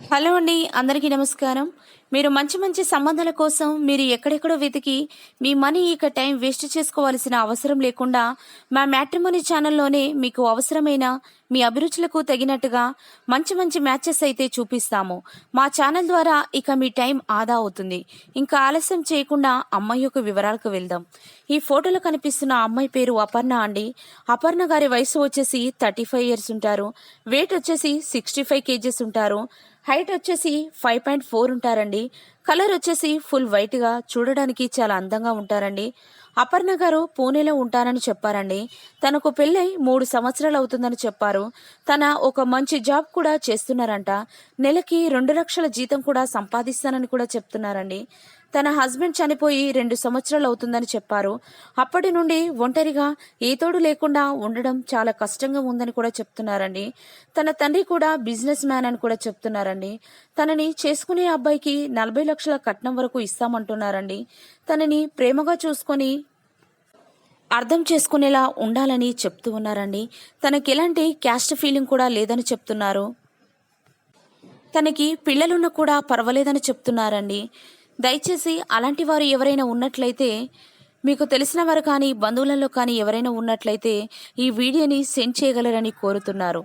Hello అండి, అందరికీ నమస్కారం. మీరు మంచి మంచి సంబంధాల కోసం మీరు ఎక్కడెక్కడో వెతికి మీ మనీ ఇక టైం వేస్ట్ చేసుకోవాల్సిన అవసరం లేకుండా మా మ్యాట్రిమోనీ ఛానల్లోనే మీకు అవసరమైన మీ అభిరుచులకు తగినట్టుగా మంచి మంచి మ్యాచెస్ అయితే చూపిస్తాము. మా ఛానల్ ద్వారా ఇక మీ టైం ఆదా అవుతుంది. ఇంకా ఆలస్యం చేయకుండా అమ్మాయి యొక్క వివరాలకు వెళ్దాం. ఈ ఫోటోలో కనిపిస్తున్న అమ్మాయి పేరు అపర్ణ అండి. అపర్ణ గారి వయసు వచ్చేసి 35 ఇయర్స్ ఉంటారు. వెయిట్ వచ్చేసి 65 కేజెస్ ఉంటారు. హైట్ వచ్చేసి 5.4 ఉంటారండి. కలర్ వచ్చేసి ఫుల్ వైట్గా చూడడానికి చాలా అందంగా ఉంటారండి. అపర్ణ గారు పూణేలో ఉంటారని చెప్పారండి. తనకు పెళ్ళై 3 సంవత్సరాలు అవుతుందని చెప్పారు. తన ఒక మంచి జాబ్ కూడా చేస్తున్నారంట. నెలకి 2 లక్షల జీతం కూడా సంపాదిస్తానని కూడా చెప్తున్నారండి. తన హస్బెండ్ చనిపోయి 2 సంవత్సరాలు అవుతుందని చెప్పారు. అప్పటి నుండి ఒంటరిగా ఏ తోడు లేకుండా ఉండడం చాలా కష్టంగా ఉందని కూడా చెప్తున్నారండి. తన తండ్రి కూడా బిజినెస్ మ్యాన్ అని కూడా చెప్తున్నారండి. తనని చేసుకునే అబ్బాయికి 40 లక్షల కట్నం వరకు ఇస్తామంటున్నారండి. తనని ప్రేమగా చూసుకొని అర్థం చేసుకునేలా ఉండాలని చెప్తూ ఉన్నారండి. తనకి ఎలాంటి క్యాస్ట్ ఫీలింగ్ కూడా లేదని చెప్తున్నారు. తనకి పిల్లలున్న కూడా పర్వాలేదని చెప్తున్నారండి. దయచేసి అలాంటి వారు ఎవరైనా ఉన్నట్లయితే, మీకు తెలిసిన వారు కానీ బంధువులలో కానీ ఎవరైనా ఉన్నట్లయితే ఈ వీడియోని సెండ్ చేయగలరని కోరుతున్నారు.